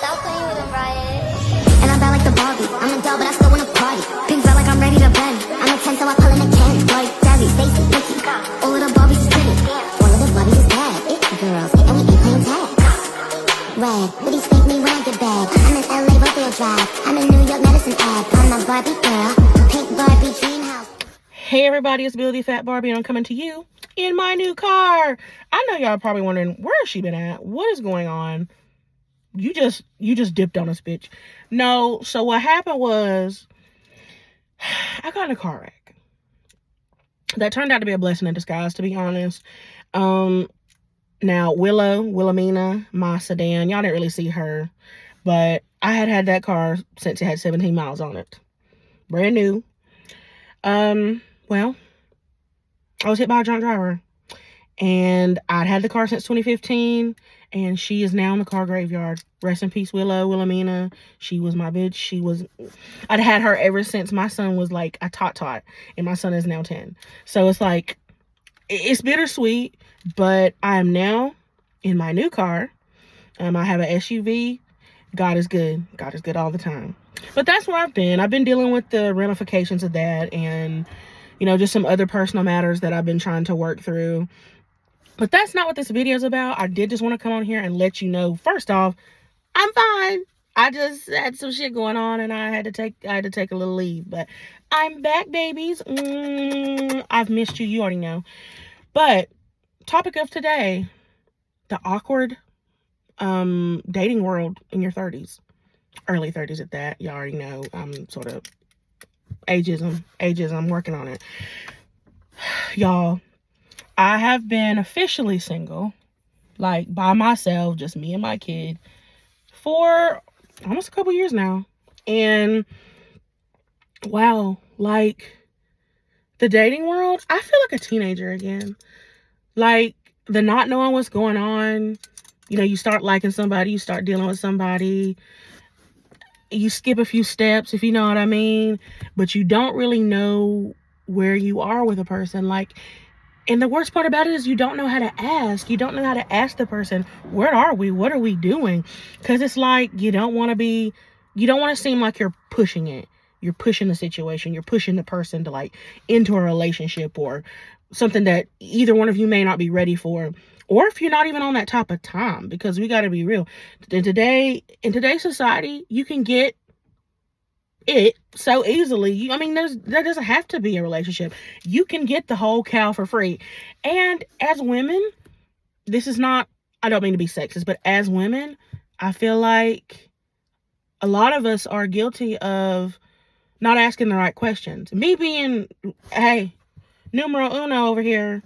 Stop playing with them, Riot. And I'm bad like the Barbie. I'm a doll, but I still wanna party. Pink felt like I'm ready to bend. I'm a 10, so I pull in a 10. Like Debbie, Stacy, Nikki. All of the Barbies is pretty. All of the Barbies is bad. It's girls, and we ain't playing tag. Red, would he spank me when I get back? I'm in LA, Rodeo Drive. I'm in New York, Medicine Ave. I'm a Barbie girl. Pink Barbie dream house. Hey everybody, it's Billy Fat Barbie, and I'm coming to you in my new car. I know y'all probably wondering, where has she been at? What is going on? You just dipped on us, bitch. No, so what happened was, I got in a car wreck. That turned out to be a blessing in disguise, to be honest. Now, Wilhelmina, my sedan, y'all didn't really see her, but I had that car since it had 17 miles on it. Brand new. Well, I was hit by a drunk driver, and I'd had the car since 2015, and she is now in the car graveyard. Rest in peace, Wilhelmina. She was my bitch. I'd had her ever since my son was like a tot, and my son is now 10. So it's like, it's bittersweet, but I am now in my new car. I have an SUV. God is good. God is good all the time. But that's where I've been. I've been dealing with the ramifications of that, and just some other personal matters that I've been trying to work through. But that's not what this video is about. I did just want to come on here and let you know, first off, I'm fine. I just had some shit going on, and I had to take a little leave. But I'm back, babies. I've missed you. You already know. But topic of today, the awkward dating world in your 30s. Early 30s at that. Y'all already know. I'm sort of ageism, I'm working on it. Y'all, I have been officially single, like by myself, just me and my kid, for almost a couple years now. And wow, like the dating world, I feel like a teenager again. Like the not knowing what's going on. You start liking somebody, you start dealing with somebody, you skip a few steps, if you know what I mean, but you don't really know where you are with a person. Like, and the worst part about it is you don't know how to ask. You don't know how to ask the person, where are we? What are we doing? Because it's like, you don't want to seem like you're pushing it. You're pushing the situation. You're pushing the person to like into a relationship or something that either one of you may not be ready for. Or if you're not even on that type of time, because we got to be real. In today's society, you can get it so easily. There doesn't have to be a relationship. You can get the whole cow for free. And as women, I don't mean to be sexist, but as women, I feel like a lot of us are guilty of not asking the right questions. Me being, hey, numero uno over here,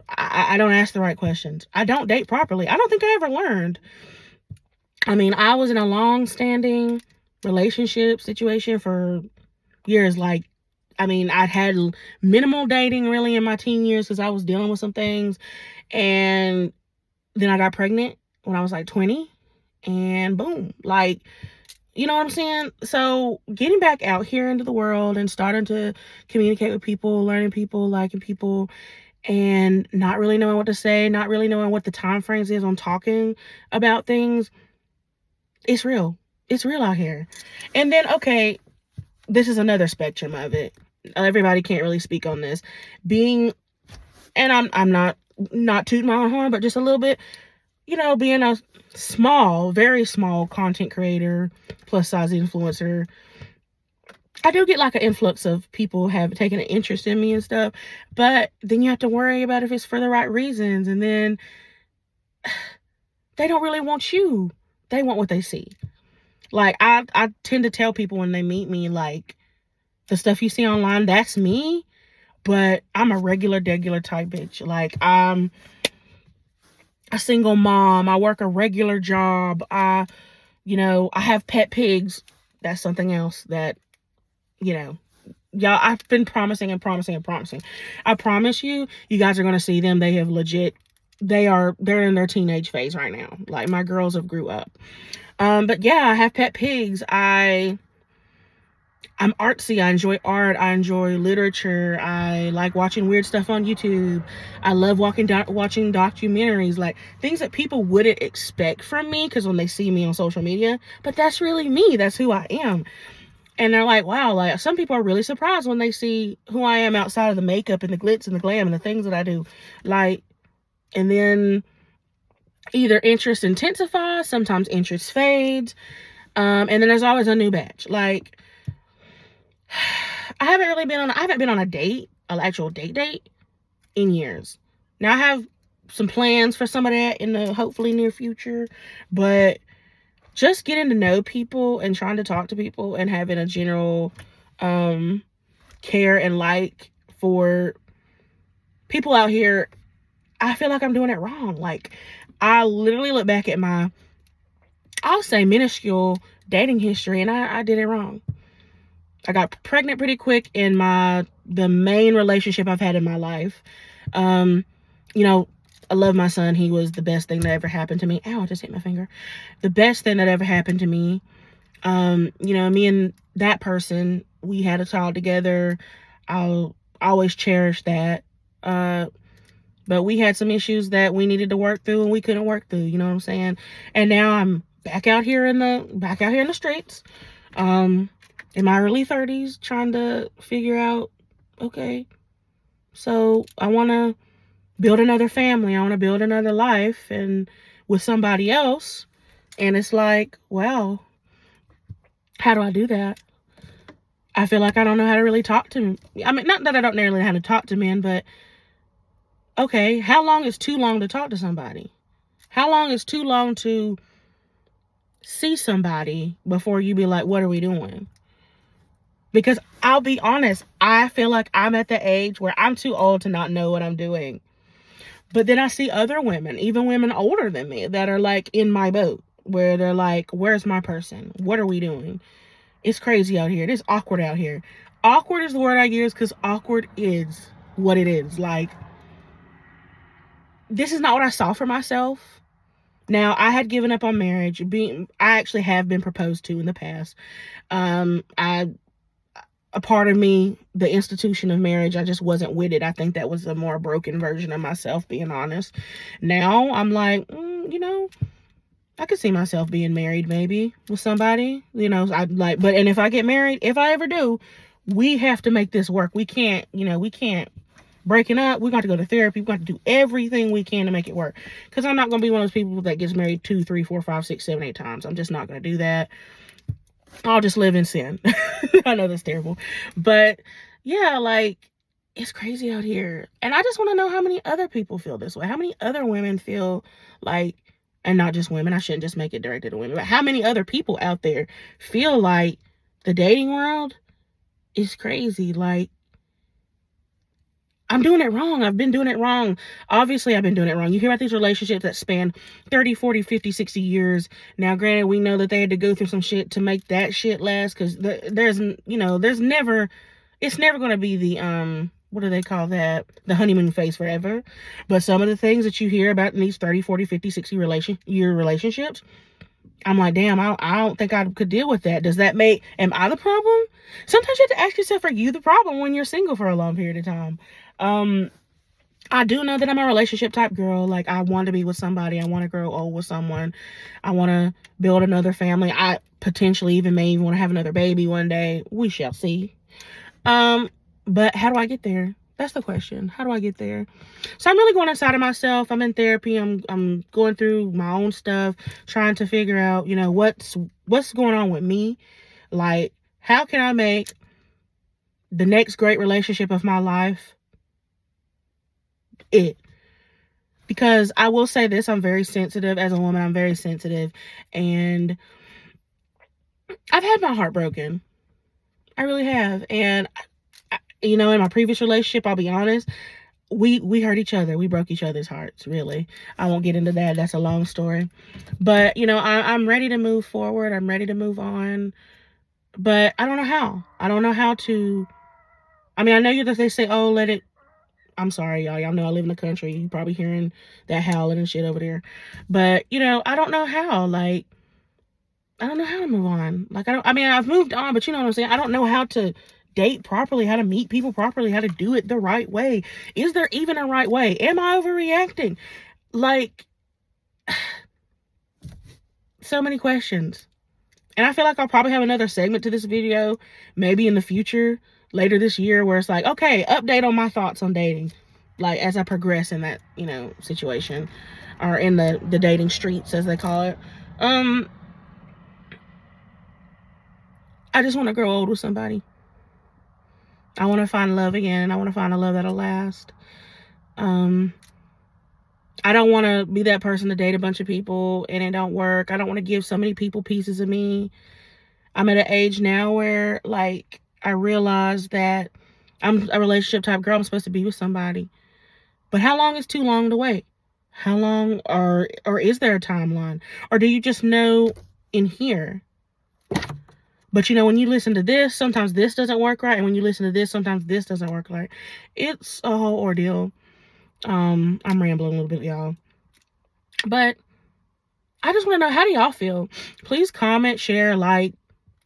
I don't ask the right questions. I don't date properly. I don't think I ever learned. I was in a long-standing relationship situation for years. I'd had minimal dating really in my teen years because I was dealing with some things. And then I got pregnant when I was like 20. And boom. You know what I'm saying? So getting back out here into the world and starting to communicate with people, learning people, liking people, and not really knowing what to say, not really knowing what the time frames is on talking about things. It's real. It's real out here. And then, okay, this is another spectrum of it. Everybody can't really speak on this. And I'm not tooting my own horn, but just a little bit, being a small, very small content creator, plus size influencer, I do get like an influx of people have taken an interest in me and stuff, but then you have to worry about if it's for the right reasons. And then they don't really want you. They want what they see. Like I tend to tell people when they meet me, like, the stuff you see online, that's me, but I'm a regular type bitch. Like, I'm a single mom. I work a regular job. I have pet pigs. That's something else that, y'all, I've been promising. I promise you guys are going to see them. They have legit, they're in their teenage phase right now. Like, my girls have grew up. But yeah, I have pet pigs. I I'm artsy. I enjoy art. I enjoy literature. I like watching weird stuff on YouTube. I love watching documentaries, like things that people wouldn't expect from me because when they see me on social media, but that's really me. That's who I am. And they're like, wow, like some people are really surprised when they see who I am outside of the makeup and the glitz and the glam and the things that I do. Like, and then either interest intensifies, sometimes interest fades. And then there's always a new batch. Like, I haven't been on a date, an actual date in years. Now I have some plans for some of that in the hopefully near future, but just getting to know people and trying to talk to people and having a general care and like for people out here, I feel like I'm doing it wrong. Like, I literally look back at my, I'll say, minuscule dating history, and I did it wrong. I got pregnant pretty quick in the main relationship I've had in my life. You know, I love my son. He was the best thing that ever happened to me. Ow, I just hit my finger. The best thing that ever happened to me. You know, me and that person, we had a child together. I'll always cherish that. But we had some issues that we needed to work through and we couldn't work through, you know what I'm saying? And now I'm back out here in the streets. In my early 30s, trying to figure out, okay, so I want to build another family. I want to build another life and with somebody else. And it's like, wow, how do I do that? I feel like I don't know how to really talk to, I mean, not that I don't really know how to talk to men, but okay, how long is too long to talk to somebody? How long is too long to see somebody before you be like, what are we doing? Because I'll be honest, I feel like I'm at the age where I'm too old to not know what I'm doing. But then I see other women, even women older than me, that are like in my boat, where they're like, where's my person? What are we doing? It's crazy out here. It is awkward out here. Awkward is the word I use because awkward is what it is. Like, this is not what I saw for myself. Now, I had given up on marriage. I actually have been proposed to in the past. A part of me, the institution of marriage, I just wasn't with it. I think that was a more broken version of myself, being honest. Now I'm like, you know, I could see myself being married maybe with somebody, you know, I'd like, but, and if I get married, if I ever do, we have to make this work. We can't, you know, we can't breaking up. We're going to go to therapy. We're going to do everything we can to make it work. Because I'm not going to be one of those people that gets married 2, 3, 4, 5, 6, 7, 8 times. I'm just not going to do that. I'll just live in sin. I know that's terrible. But yeah, like, it's crazy out here. And I just want to know how many other people feel this way. How many other women feel like, and not just women, I shouldn't just make it directed to women, but how many other people out there feel like the dating world is crazy? Like, I'm doing it wrong. I've been doing it wrong. Obviously, I've been doing it wrong. You hear about these relationships that span 30, 40, 50, 60 years. Now, granted, we know that they had to go through some shit to make that shit last because there's never, it's never going to be the, what do they call that? The honeymoon phase forever. But some of the things that you hear about in these 30, 40, 50, 60 year relationships, I'm like, damn, I don't think I could deal with that. Am I the problem? Sometimes you have to ask yourself, are you the problem when you're single for a long period of time? I do know that I'm a relationship type girl. Like, I want to be with somebody. I want to grow old with someone. I want to build another family. I potentially may even want to have another baby one day. We shall see. But how do I get there? That's the question. How do I get there? So I'm really going inside of myself. I'm in therapy. I'm going through my own stuff, trying to figure out, you know, what's going on with me. Like, how can I make the next great relationship of my life it? Because I will say this, I'm very sensitive as a woman. I'm very sensitive, and I've had my heart broken. I really have. And you know, in my previous relationship, I'll be honest, we hurt each other. We broke each other's hearts, really. I won't get into that. That's a long story. But, you know, I'm ready to move forward. I'm ready to move on. But I don't know how. I don't know how to. I mean, I know that they say, oh, let it. I'm sorry, y'all. Y'all know I live in the country. You probably hearing that howling and shit over there. But, you know, I don't know how. Like, I don't know how to move on. Like, I mean, I've moved on, but you know what I'm saying? I don't know how to date properly, how to meet people properly, how to do it the right way. Is there even a right way? Am I overreacting? Like, so many questions. And I feel like I'll probably have another segment to this video, maybe in the future, later this year, where it's like, okay, update on my thoughts on dating, like as I progress in that, you know, situation, or in the dating streets, as they call it. I just want to grow old with somebody. I want to find love again. I want to find a love that'll last. I don't want to be that person to date a bunch of people and it don't work. I don't want to give so many people pieces of me. I'm at an age now where, like, I realize that I'm a relationship type girl. I'm supposed to be with somebody. But how long is too long to wait? How long, or is there a timeline? Or do you just know in here? But, you know, when you listen to this, sometimes this doesn't work right. And when you listen to this, sometimes this doesn't work right. It's a whole ordeal. I'm rambling a little bit, y'all. But I just want to know, how do y'all feel? Please comment, share, like.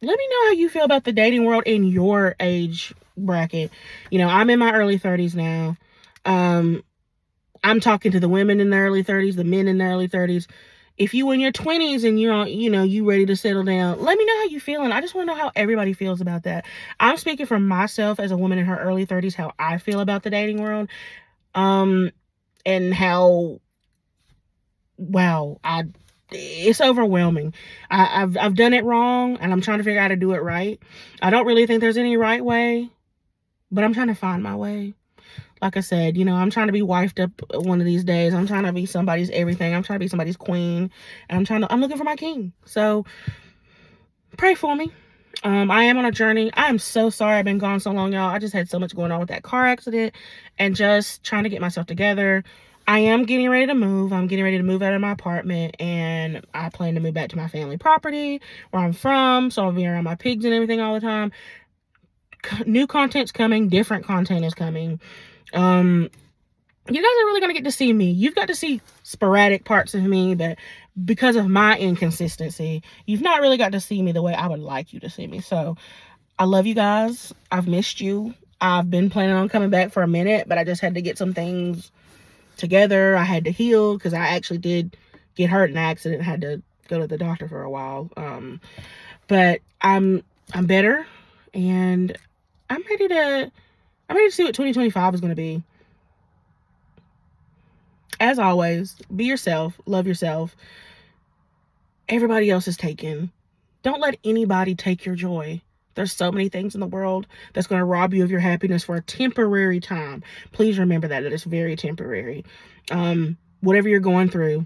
Let me know how you feel about the dating world in your age bracket. You know, I'm in my early 30s now. I'm talking to the women in the early 30s, the men in the early 30s. If you in your 20s and you're, you know, you ready to settle down, let me know how you feeling. I just want to know how everybody feels about that. I'm speaking from myself as a woman in her early 30s, how I feel about the dating world. And how, wow, it's overwhelming. I've done it wrong, and I'm trying to figure out how to do it right. I don't really think there's any right way, but I'm trying to find my way. Like I said, you know, I'm trying to be wifed up one of these days. I'm trying to be somebody's everything. I'm trying to be somebody's queen, and I'm looking for my king. So pray for me. I am on a journey. I am so sorry I've been gone so long, y'all. I just had so much going on with that car accident and just trying to get myself together. I am getting ready to move. I'm getting ready to move out of my apartment, and I plan to move back to my family property where I'm from. So I'll be around my pigs and everything all the time. New content's coming. Different content is coming. You guys are really going to get to see me. You've got to see sporadic parts of me, but because of my inconsistency, you've not really got to see me the way I would like you to see me. So I love you guys. I've missed you. I've been planning on coming back for a minute, but I just had to get some things together. I had to heal because I actually did get hurt in an accident. I had to go to the doctor for a while. But I'm better, and I'm ready to see what 2025 is going to be. As always, be yourself, love yourself. Everybody else is taken. Don't let anybody take your joy. There's so many things in the world that's going to rob you of your happiness for a temporary time. Please remember that it's very temporary. Whatever you're going through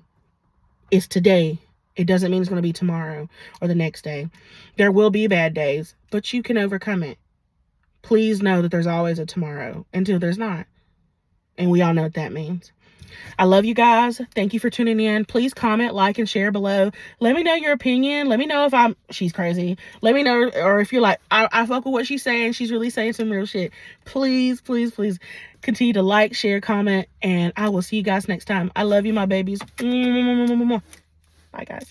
is today. It doesn't mean it's going to be tomorrow or the next day. There will be bad days, but you can overcome it. Please know that there's always a tomorrow until there's not. And we all know what that means. I love you guys. Thank you for tuning in. Please comment, like, and share below. Let me know your opinion. Let me know if she's crazy. Let me know, or if you're like, I fuck with what she's saying. She's really saying some real shit. Please, please, please continue to like, share, comment, and I will see you guys next time. I love you, my babies. Bye, guys.